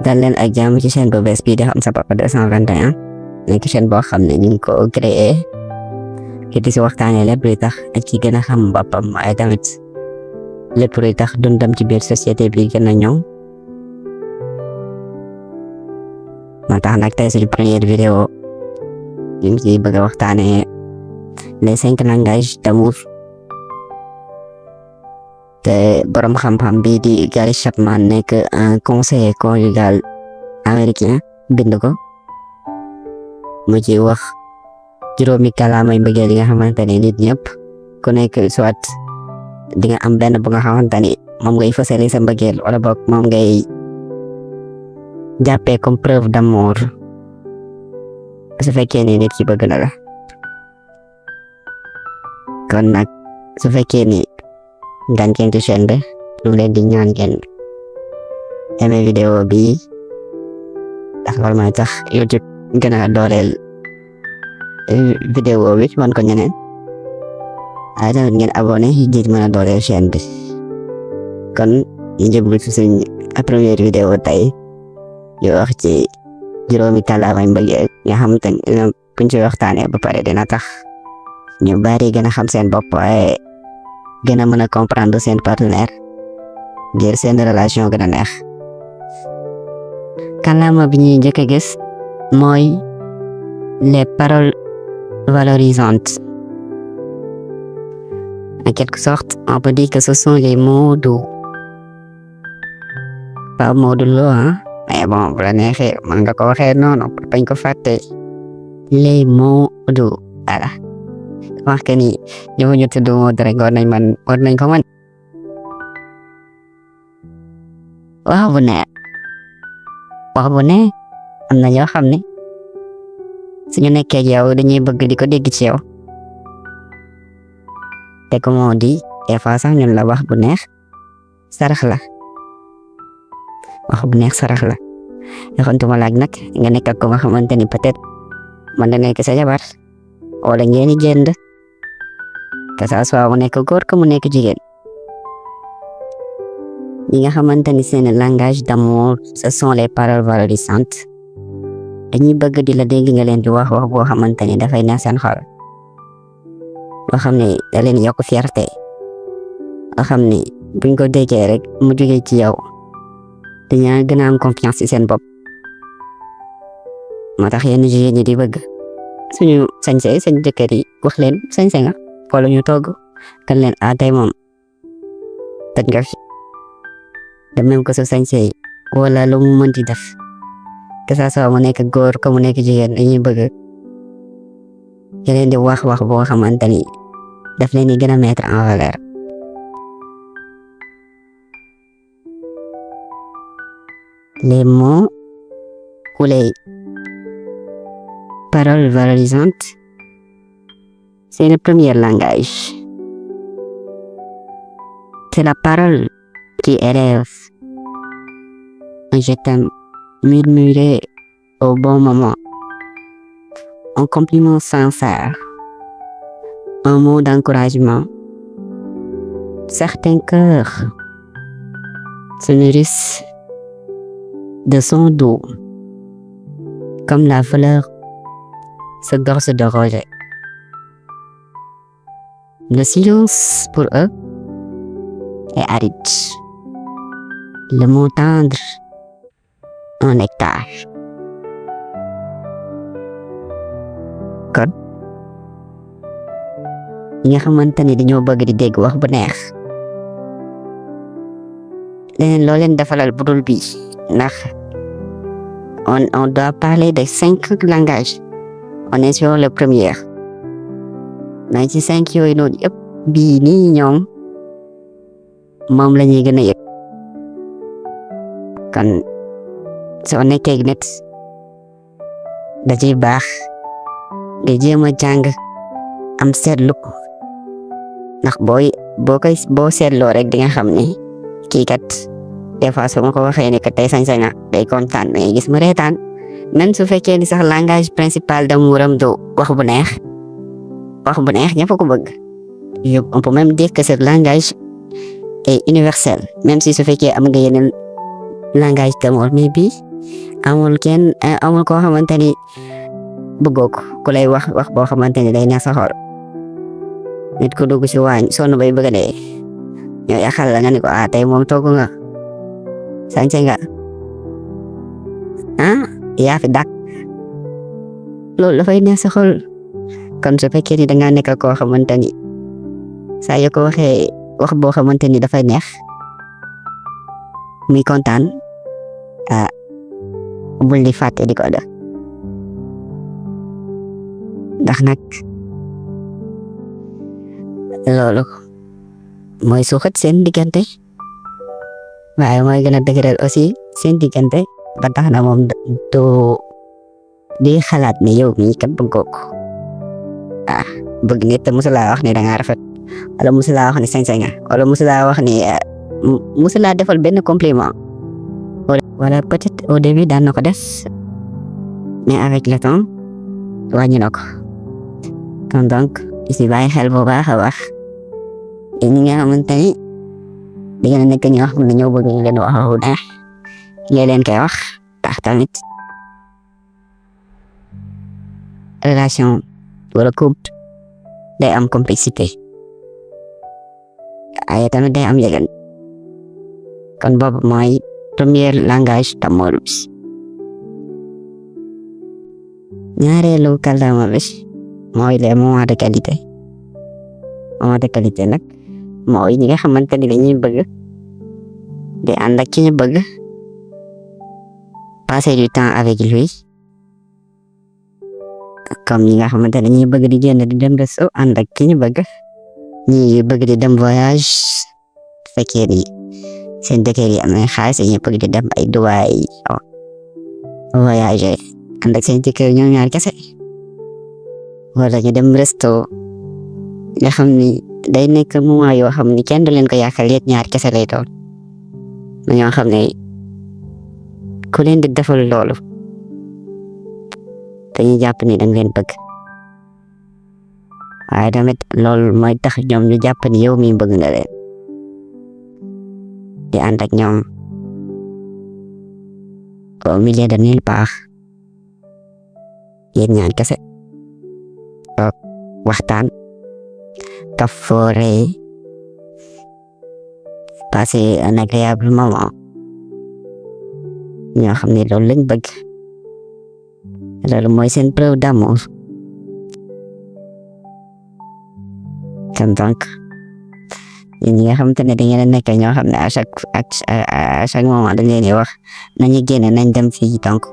dal leen ak jàmm ci chaîne bu bees bii di Xam Sa Papa 221 nekk chaîne boo xam ne ñu ngi ko créé ki di si waxtaanee lépp luy tax ak ci gën a xam boppam waaye tamit lépp luy tax dundam ci biir société bi gën a ñoŋ moo tax nag tey suñu première vidéo ñu ngi ciy bëgg a waxtaanee les 5 langages d'amour te borom xam-xam bii di Gary Chapman nekk un conseiller conjugal américain bind ko mu ci wax juróomi kàllaamay mbëggeel yi nga xamante ne nit ñëpp ku nekk soit di nga am benn bu nga xamante ni moom ngay fësale sa mbëggeel wala boog moom ngay jàppee comme preuve d'amour su fekkee ni nit ki bëgg na la kon nag su fekkee ni gan ngeen ci chaîne bi lu leen di ñaan ngeen aimé vidéo bi ndax loolu mooy tax YouTube gën a dooleel vidéo bi wan ko ñeneen waaye tamit ngeen abonné ngir mën a dooleel chaîne bi kon ñu jublu ci suñ première vidéo tey ñu wax ci juróomi kàllaamay mbëggeel nga xamante ne buñ ci waxtaanee ba pare dina tax ñu bari gën a xam seen bopp waaye gën a mën a comprendre seen partenaire ngir seen relation gën a neex. kàllaama bi ñuy njëkk a gis mooy les paroles valorisantes. En quelque sorte, on peut dire que ce sont les mots doux. Pas mots doux hein, mais bon bu la neexee mën nga ko waxee noonu bañ ko fàtte. Les mots doux voilà. wax que ni ñu tudd moo rek war nañ ko mën wax bu neex am na ñoo xam ne suñu nekkee ak yow dañuy bëgg di ko dégg ci yow te comme on dit des fois sax ñun la wax bu neex sarax la wax bu neex sarax la yaxantuma laaj nag nga nekk ak ko nga xamante ni peut-être mën na nekk sa jabar wala ngeen di jënd que ça soit mu nekk góor que mu nekk jigéen ñi nga xamante ni seen langage d'amour ce sont les paroles valorisantes dañuy bëgg di la dégg nga leen di wax boo xamante ni dafay neex seen xol loo xam ne da leen yokk fierté loo xam ne buñ ko déggee rek mu jógee ci yow dañaa gën a am confiance ci seen bopp moo tax yenn jigéen ñi di bëgg suñu sañse seen jëkkër yi wax leen sañse nga wala ñu togg kan leen tey moom tëj nga fi de même que su sañse wala lu mu mënti def que ça soit mu nekk góor ko mu nekk jigéen dañuy bëgg leen di wax boo xamante ni daf leen di gën a mettre en valeur. Les mots ou les paroles valorisantes, c'est le premier langage. C'est la parole qui élève. Un je t'aime murmuré au bon moment. Un compliment sincère. Un mot d'encouragement. Certains cœurs se nourrissent de son doux, comme la fleur se gorge de rosée. Le silence pour eux est aride. Le mot tendre, un nectar. kon ñi nga xamante ni dañoo bëgg di dégg wax bu neex leneen loo leen defalal budul bi ndax on doit parler de 5 langages. On est sur le premier mais ci 5 yooyu noonu yëpp bii nii ñoom moom la ñuy gën a yëg kon soo nekkee nit da ciy baax nga jéem a jàng am seetlu ndax boo seetloo rek di nga xam ne kii kat des fois su ma ko waxee ne que tey sañ-sañ nga day kontaan mais gis mu reetaan même su fekkee ni sax langage principal d'amour du wax bu neex ñëpp ko bëgg. On peut même dire que ce langage est universel même si su fekkee am nga yeneen langage d'amour mais bii amul kenn amul koo xamante ni bëggoo ko ku lay wax boo xamante ni day neex sa xol nit ku dugg si waañ sonn bay bëgg a dee ñoo yàqal la nga ni ko tey moom togg nga sañse nga yaa fi dàq loolu dafay neex sa xol kon su fekkee ni dangaa nekk koo xamante ni saa yoo ko waxee wax boo xamante ni dafay neex muy kontaan bul di fàtte di ko def ndax nag loolu mooy suuxat seen diggante waaye mooy gën a dëgëral aussi seen diggante ba tax na moom doo di xalaat ne yow mii kat bëggoo ko bëgg nit te musulaa wax ne dangaa rafet wala musulaa wax ne sañ nga wala musulaa wax ne musulaa defal benn compliment wala peut-être au début daan na ko def mais avec le temps wàññi na ko kon donc si bàyyi xel bu baax a baax ñi nga xamante ni da ngeen a nekk ñoo xam ne ñoo bëgg ñu leen wax lu neex ngeen leen koy wax tax tamit relation wala couple day am complexité ay tamit day am yëgal kon boobu mooy premier langage d'amour bi ñaareelu kàllaama bi mooy les moments de qualité nag mooy ñi nga xamante ni dañuy bëgg di ànd ak ki ñu bëgg passer du temps avec lui comme ñi nga xamante ne dañuy bëgg di génn di dem resto ànd ak ki ñu bëgg ñi bëgg di dem voyage fekkee ni seen dëkk yi am na xaalis dañuy bëgg di dem ay Dubaï voyage ànd ak seen jëkkër ñoom ñaar kese wala ñu dem resto nga xam ni day nekk moment yoo xam ni kenn du leen ko yàqal yéen ñaar kese lay doon ñoo xam ne ku leen di defal loolu dañuy jàpp ni danga leen bëgg waaye tamit loolu mooy tax ñoom ñu jàpp ni yow mi bëgg nga leen di ànd ak ñoom au milieu de nulle part yéen ñaar kese toog waxtaan kaf foore passer un agréable moment ñoo xam ne loolu lañ bëgg loolu mooy seen preuve d'amour kon donc ñi nga xamante ne da ngeen a nekk ñoo xam ne à chaque moment dañ leen di wax nañu génn nañ dem fii donc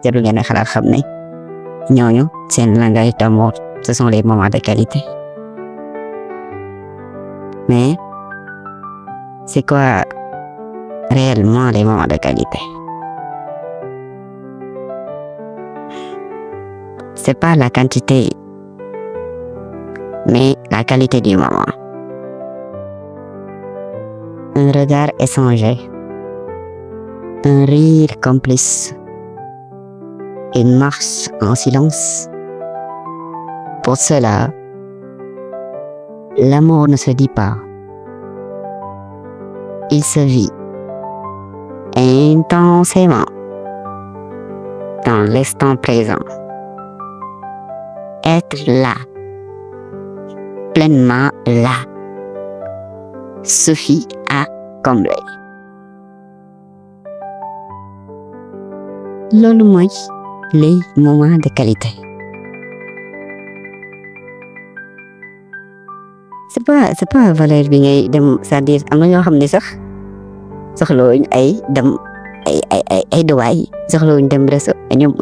jarul ngeen a xalaat xam ne ñooñu seen langage d'amour ce sont les moments de qualité mais c'est quoi réellement les moments de qualité? C'est pas la quantité, mais la qualité du moment. Un regard échangé, un rire complice, une marche en silence. Pour cela, l'amour ne se dit pas. Il se vit intensément dans l'instant présent. Être là, pleinement là, suffit à combler. Loolu mooy les moments de qualité. C'est pas valeur bi ngay dem c'est-à-dire am na ñoo xam ne sax soxlawuñ ay dem ay Dubaï soxlawuñ dem resto ñoom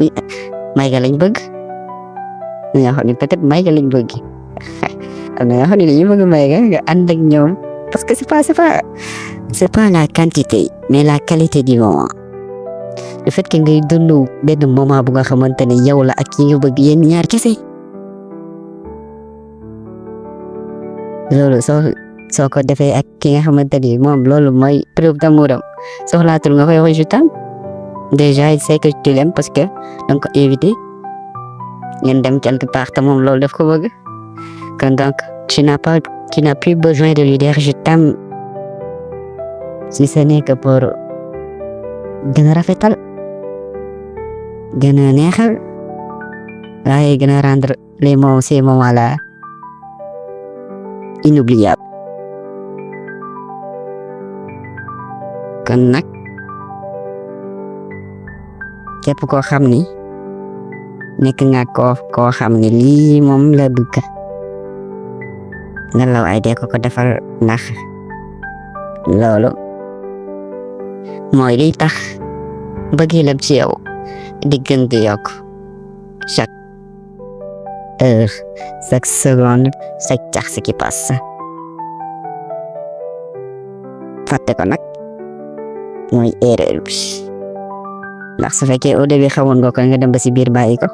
may ga lañ bëgg ñoo xam ne peut-être may ga lañ bëgg am na ñoo xam ne dañuy bëgg may ga nga ànd ak ñoom parce que c'est pas la quantité mais la qualité du moment le fait que ngay dund benn moment bu nga xamante ne yow la ak ki nga bëgg yéen ñaar kese loolu soo ko defee ak ki nga xamante ni moom loolu mooy preuve d'amour am soxlaatul nga koy wax je t'aime déjà il sait que tu l'aimes parce que donc invité ngeen dem quelque part te moom loolu daf ko bëgg kon donc tu n'as plus besoin de lui dire je t'aime si ce n'est que pour gën a rafetal gën a neexal waaye gën a rendre ces moments-là inoubliables. kon nag képp koo xam ni nekk nga koo xam ni lii moom la bëgg nga law ay dee ko defal ndax loolu mooy liy tax mbëggeelam ci yow di gën di yokk chaque heure chaque seconde chaque tax qui passe fàtte ko nag mooy erreur bi ndax su fekkee au début xamoon nga ko nga dem ba si biir bàyyi ko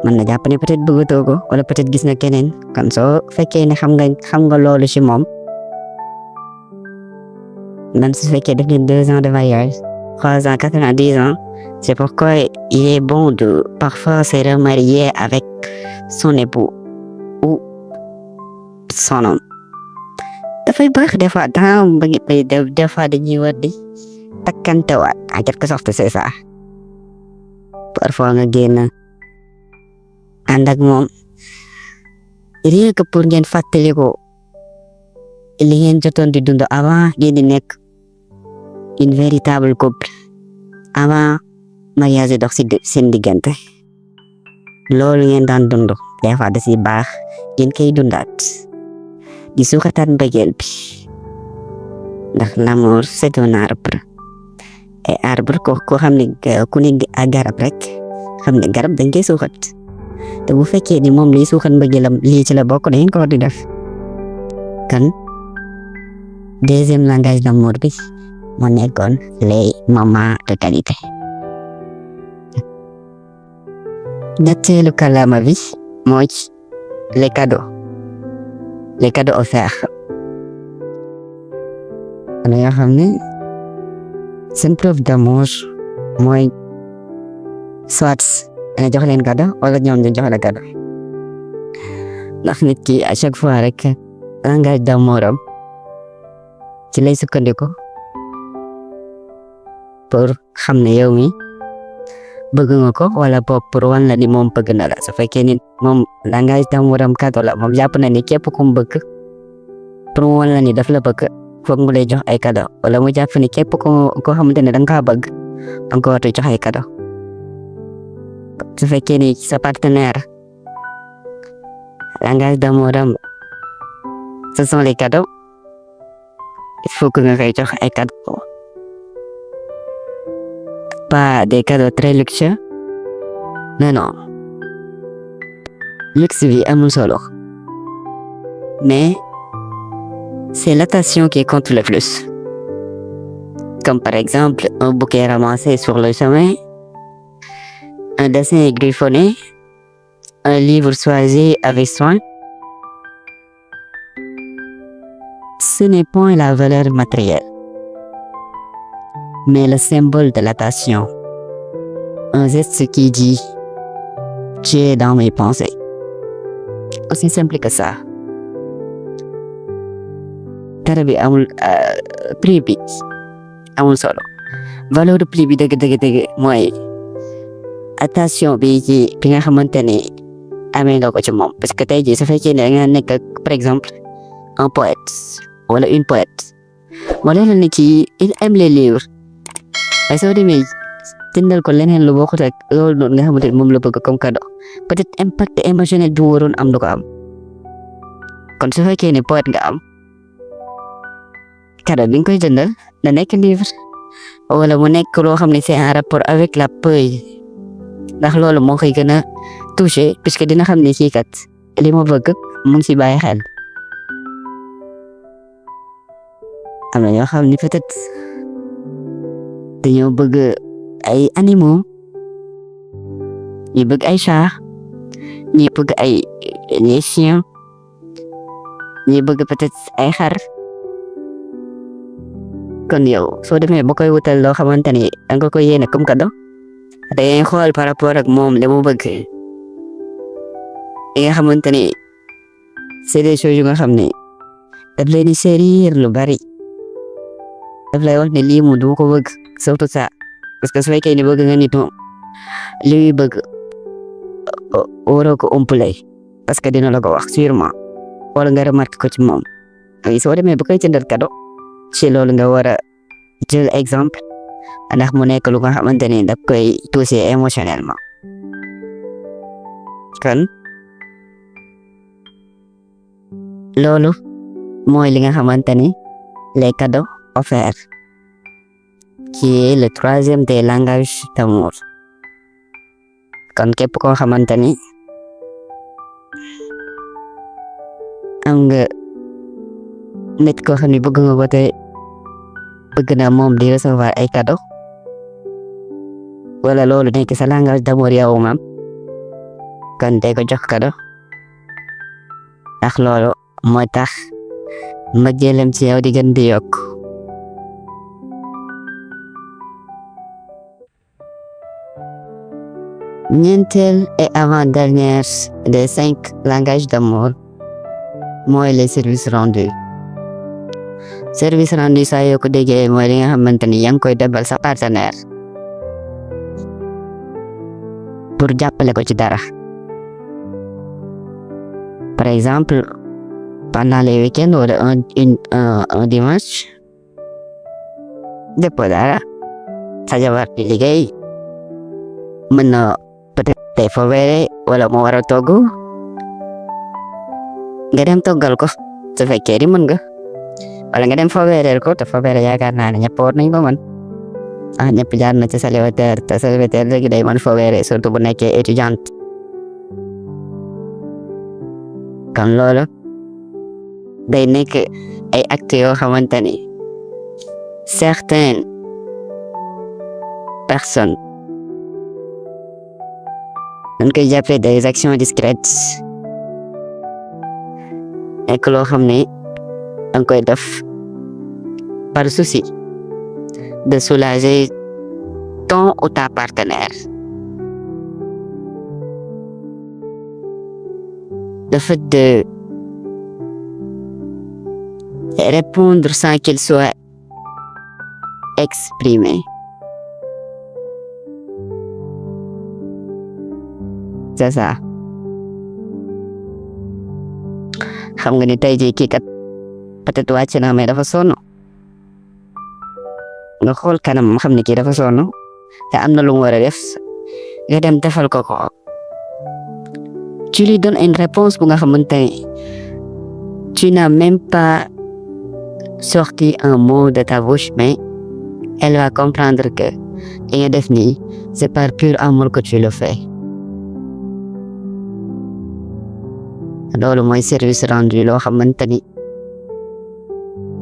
mën na jàpp ne peut-être bëggatoo ko wala peut-être gis na keneen kon soo fekkee ne xam nga loolu ci moom même su fekkee def ngeen 2 ans de mariage 3 ans 4 ans 10 ans c'est pourquoi il est bon de parfois se remarier avec son époux ou son homme. dafay baax des fois des fois dañuy war di takkantewaat en quelque sorte c'est ça parfois nga génn ànd ak moom rien que pour ngeen fàttali ko li ngeen jotoon di dund avant ngeen di nekk une véritable couple avant mariage dox ci seen diggante loolu ngeen daan dund des fois da ci baax ngeen koy dundaat di suuxataat mbëggeel bi ndax l'amour c'est un arbre et arbre ko xam ne ku ne garab rek xam ne garab dañ koy suuxat te bu fekkee ni moom liy suuxat mbëggeelam lii ci la bokk dañ ko war di def kan deuxième langage d'amour bi moo nekkoon les moments de qualité. ñetteelu kàllaama bi mooy les cadeaux offerts am na yoo xam ne seen preuve d'amour mooy soit nga jox leen cadeau wala ñoom ñu jox la cadeau ndax nit ki à chaque fois rek langage d'amour am ci lay sukkandiku pour xam ne yow mi bëgg nga ko wala boog pour wan la ni moom bëgg na la su fekkee ni moom langage d'amour am cadeau la moom jàpp na ni képp ku mu bëgg pour mu wan la ni daf la bëgg foog mu lay jox ay cadeau wala mu jàpp ni képp ko xamante ne danga kaa bëgg danga ko war a jox ay cadeau su fekkee ni sa partenaire langage d'amour am ce sont les cadeaux il faut que nga koy jox ay cadeaux pas des cadeaux très luxueux non luxe bi amul solo mais c'est l'attention qui compte le plus comme par exemple un bouquet ramassé sur le chemin, un dessin griffonné, un livre choisi avec soin. Ce n'est point la valeur matérielle, mais le symbole de l'attention. Un geste qui dit « Tu es dans mes pensées ». Aussi simple que ça. dara bi amul prix bi amul solo valeur prix bi dëgg mooy attention bi nga xamante ne amee nga ko ci moom parce que tey jii su fekkee ne nga nekk par exemple un poète wala une poète wala la ne ci il aime les livres waaye soo demee tëndal ko leneen lu bokkut ak loolu noonu nga xamante ne moom la bëgg comme cadeau peut-être impact émotionnel bi waroon am du ko am kon su fekkee ne poète nga am cadeau bi nga koy jëndal na nekk livre wala mu nekk loo xam ne c'est en rapport avec la poésie ndax loolu moo koy gën a touché puisque dina xam ne kii kat li ma bëgg mu ngi si bàyyi xel. am na ñoo xam ne peut-être dañoo bëgg ay animaux ñi bëgg ay chat ñi bëgg ay les chiens ñi bëgg peut-être ay xar. kon yow soo demee ba koy wutal loo xamante ni danga koy yéene comme cadeau dangay xool par rapport ak moom li mu bëgg yi nga xamante ni c'est des choses yu nga xam ne daf leen di servir lu bari daf lay wax ne lii mu du ko bëgg surtout ça parce que su fekkee ni bëgg nga nit moom li muy bëgg waroo ko umpale parce que dina la ko wax sûrement wala nga remarqué ko ci moom soo demee ba koy jëndal cadeau ci loolu nga war a jël exemple ndax mu nekk lu nga xamante ni daf koy toucher émotionnellement kon loolu mooy li nga xamante ni les cadeaux offerts qui est le troisième des langages d'amour kon képp koo xamante ni am nga nit koo xam ne bëgg nga ko te bëgg na moom di recevoir ay cadeau wala loolu nekk sa langage d'amour yow moom kon dee ko jox cadeau ndax loolu mooy tax mbëggeelam ci yow di gën di yokk ñeenteel et avant-dernière des 5 langages d'amour mooy les services rendus service rendu saa yoo ko déggee mooy li nga xamante ni yaa ngi koy defal sa partenaire pour jàppale ko ci dara par exemple pendant les week-ends wala un dimanche dépôt dara sa jabar di liggéey mën na peut-être tey fobeere wala mu war a togg nga dem toggal ko su fekkee di mën nga wala nga dem fobeereel ko te fobeere yaakaar naa ne ñëpp war nañ ko mën ñëpp jaar na ci célibataire te célibataire léegi day mën fobeere surtout bu nekkee étudiante kon loolu day nekk ay actes yoo xamante ni certaines personnes dañ koy jàppee des actions discrètes nekk loo xam ne danga koy def par souci de soulager ton ou ta partenaire le fait de répondre sans qu'il soit exprimé c'est ça xam nga ni tey jii kii kat peut-être wàcc na mais dafa sonn nga xool kanam xam ne kii dafa sonn te am na lu mu war a def nga dem defal ko tu lui donnes une réponse bu nga xamante ne tu n'as même pas sorti un mot de ta bouche mais elle va comprendre que li nga def nii c'est par pur amour que tu le fais loolu mooy service rendu loo xamante ni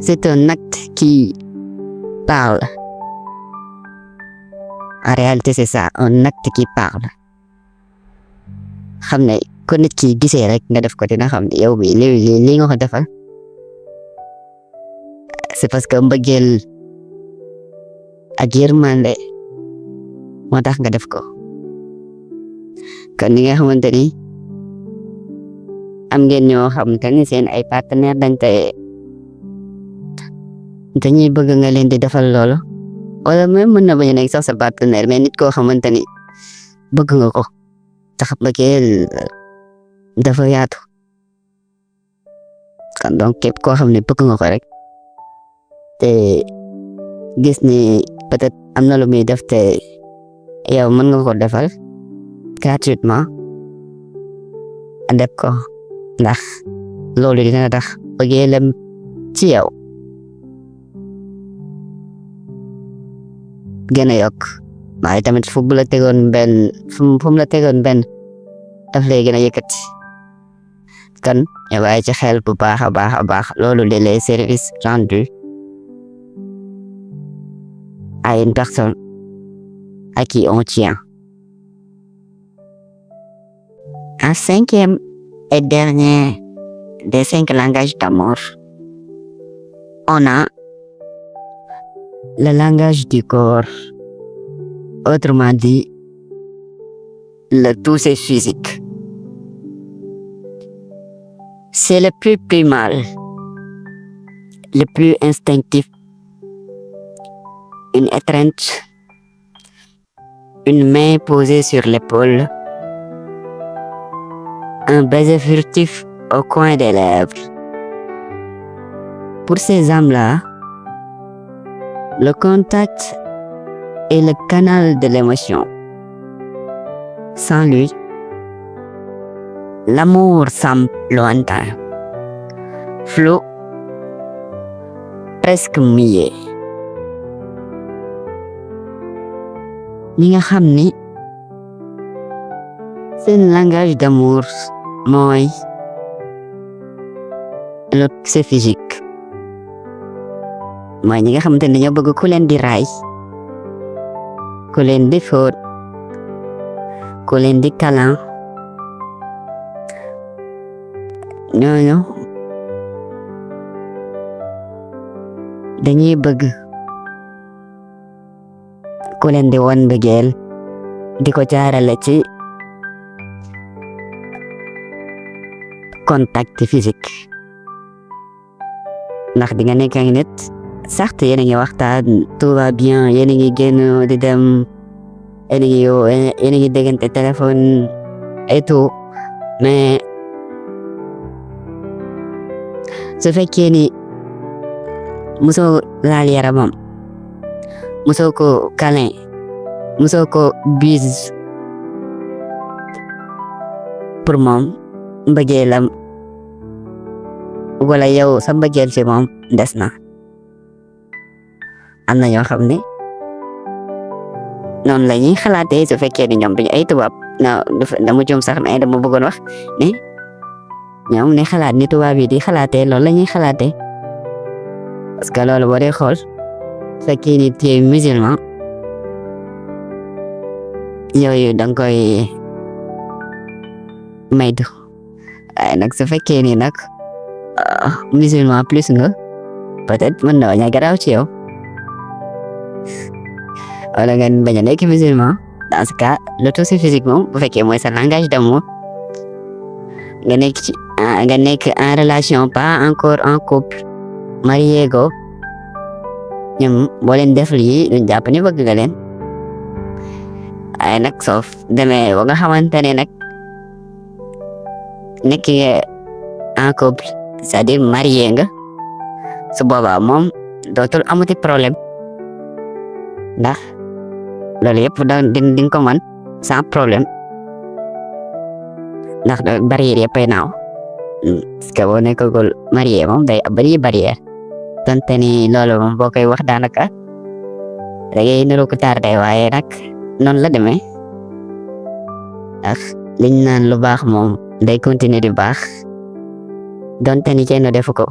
c'est un acte qui parle en réalité c'est ça un acte qui parle xam ne ko nit ki gisee rek nga def ko dina xam ne yow bi li nga ko defal c'est parce que mbëggeel ak yërmande moo tax nga def ko kon ni nga xamante ni am ngeen ñoo xamante ni seen ay partenaire dañuy bëgg nga leen di defal loolu wala même mën na bañ a nekk sax sa partenaire mais nit koo xamante ni bëgg nga ko tax mbëggeel dafa yaatu kon donc képp koo xam ne bëgg nga ko rek te gis ni peut-être am na lu muy def te yow mën nga ko defal gratuitement def ko ndax loolu dina tax bëggeelam ci yow gën a yokk waaye tamit fu mu la tegoon benn daf lay gën a yëkkati kon ñu bàyyi ci xel bu baax a baax loolu de les services rendus à une personne à qui on tient. Un cinquième et dernier des 5 langages d'amour, on a le langage du corps, autrement dit, le toucher physique. C'est le plus primal, le plus instinctif, une étreinte, une main posée sur l'épaule, un baiser furtif au coin des lèvres. Pour ces âmes-là, le contact est le canal de l'émotion. Sans lui, l'amour semble lointain, flou, presque mouillé. ñi nga xam ni seen langage d'amour mooy c'est physique, mooy ñi nga xamante ne dañoo bëgg ku leen di raay, ku leen di fóot, ku leen di câlin. ñooñu dañuy bëgg ku leen di won mbëggeel di ko jaarale ci contact physique. ndax di nga nekk ak nit sax te yéen a ngi waxtaan, tout va bien, yéen a ngi génn di dem, yéen a ngi déggante téléphone et tout, mais su fekkee ni musoo laal yaramam, musoo ko câlin, musoo ko bise, pour moom mbëggeelam wala yow sa mbëggeel ci moom des na. am na ñoo xam ne noonu la ñuy xalaatee su fekkee ni ñoom duñu ay tubaab. dama jum sax mais dama bëggoon wax ne ñoom ne xalaat ni tubaab yi di xalaatee loolu la ñuy xalaatee, parce que loolu boo dee xool su fekkee ni tu es musulman yooyu danga koy maytu. waaye nag su fekkee ni nag musulman plus nga, peut-être mën na waña garaaw ci yow, wala nga bañ a nekk musulman. dans ce cas l'autosuffisance physique moom bu fekkee mooy sa langage d'amour, nga nekk en relation, pas encore en couple, marié go, ñoom boo leen def lii duñ jàpp ni bëgg nga leen. waaye nag soo demee ba nga xamante ne nag nekk nga en couple, c'est-à-dire marié nga, su boobaa moom dootul amati problème, ndax loolu yëpp di nga ko mën sans problème, ndax barrière yëpp ay naaw. parce que boo nekkagul marié moom day bari barrière, donte ni loolu moom boo koy wax daanaka da ngay niru ko tardé, waaye nag noonu la demee. ndax liñ naan lu baax moom day continuer di baax donte ni kenn defu ko,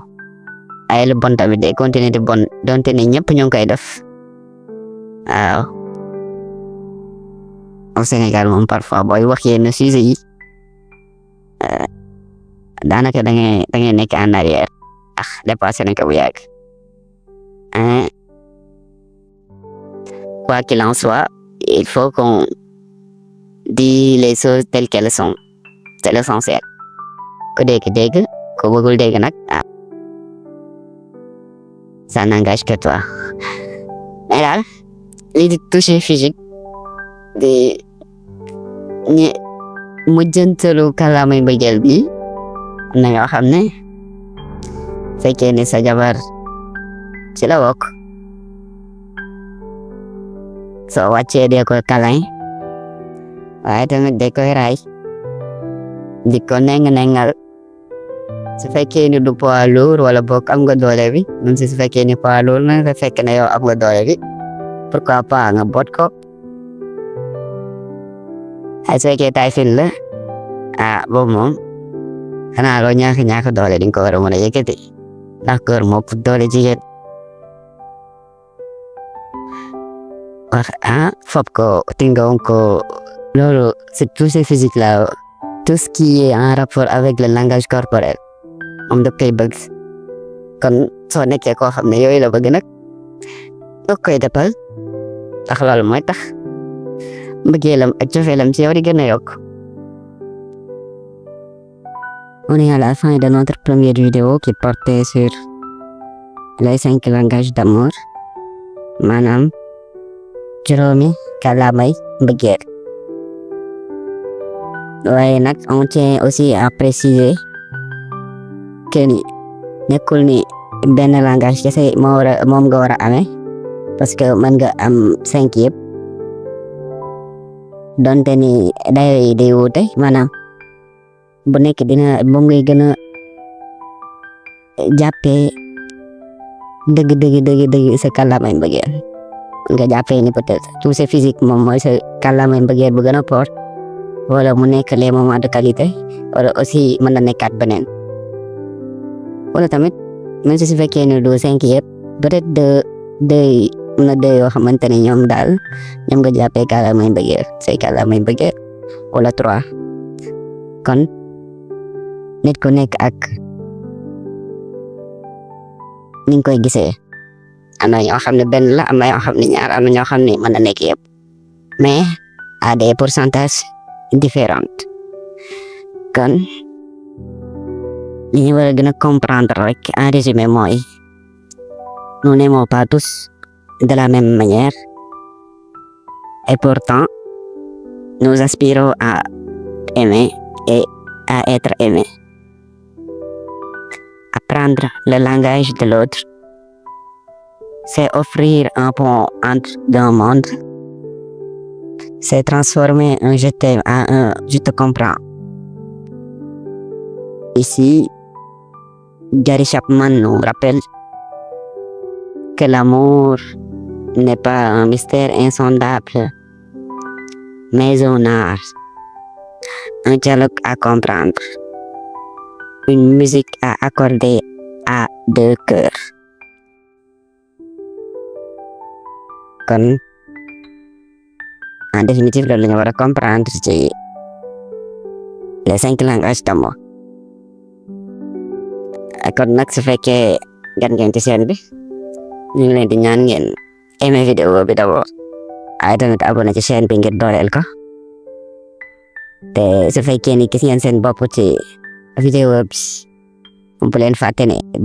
ay lu bon tamit day continuer di bon donte ni ñëpp ñu ngi koy def. waaw au Sénégal moom parfois booy wax yenn sujet yi daanaka da ngay nekk en arrière, dépassé nañ ko bu yàgg. Quoi qu'il en soit, il faut qu'on dise les choses telles qu'elles sont, c'est l'essentiel. ku dégg ku bëggul dégg nag ça n'engage que toi. mais daal lii di toucher physique di mujjantalu kàllaamay mbëggeel bi am na yoo xam ne fekkee ni sa jabar ci la bokk, soo wàccee dee ko câlin, waaye tamit dee koy raay, di ko nengal. su fekkee ni du poids lourd wala boog am nga doole bi, même si su fekkee ni poids lourd na nga fekk ne yow am nga doole bi, pourquoi pas nga boot ko. ay su fekkee taay fin la boobu moom xanaa loo ñàkk doole di nga ko war a mën a yëkkati, ndax góor moo ëpp doole jigéen. wax fob ko tingawoon ko, loolu c'est tout ce physique là, tout ce qui est en rapport avec le langage corporel moom da koy bëgg. kon soo nekkee koo xam ne yooyu la bëgg nag nga koy defal, ndax loolu mooy tax mbëggeelam ak cofeelam ci yow di gën a yokk. On est à la fin de notre première vidéo qui portait sur les 5 langages d'amour, maanaam juróomi kàllaamay mbëggeel. waaye nag on tient aussi à préciser que ni nekkul ni benn langage kese moom nga war a amee parce que mën nga am 5 yëpp donte ni dayo yi day wuute maanaam bu nekk moom ngay gën a jàppee dëgg sa kàllaamay mbëggeel nga jàppee ni peut-être tout c'est physique moom mooy sa kàllaamay mbëggeel bu gën a fort wala mu nekk les moments de qualité wala aussi mën na nekkaat beneen wala tamit même si su fekkee ne du 5 yëpp peut-être deux na deux yoo xamante ne ñoom nga jàppee kàllaamay mbëggeel say kàllaamay mbëggeel wala 3 kon nit ku nekk ak ni nga koy gisee am na ñoo xam ne benn la am na ñoo xam ne ñaar am na ñoo xam ne mën na nekk yëpp mais à des pourcentages différentes kon li ñu war a gën a comprendre rek en résumé mooy nous n'aimons pas tous de la même manière et pourtant nous aspirons à aimer et à être aimé. Apprendre le langage de l'autre, c'est offrir un pont entre deux mondes, c'est transformer un je t'aime en un je te comprends. Ici, Gary Chapman nous rappelle que l'amour n'est pas un mystère insondable, mais un art, un dialogue à comprendre, une musique à accorder à deux cœurs. Kon en définitive loolu la ñu war a comprendre ci les 5 langages d'amour. Kon nag su fekkee gan ngeen ci chaîne bi ñu ngi leen di ñaan ngeen aimé vidéo bi d'abord ay tamit abonné ci chaîne bi ngir dooleel ko te su fekkee ni gis ngeen seen bopp ci vidéo bi bu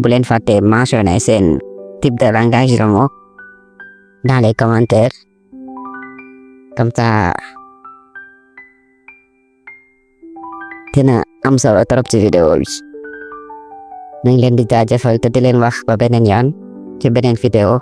leen fàtte mentionner seen type de langage d'amour dans les commentaires comme ça dina am solo trop ci vidéo bi ñu ngi leen di jaajëfal te di leen wax ba beneen yoon ci beneen vidéo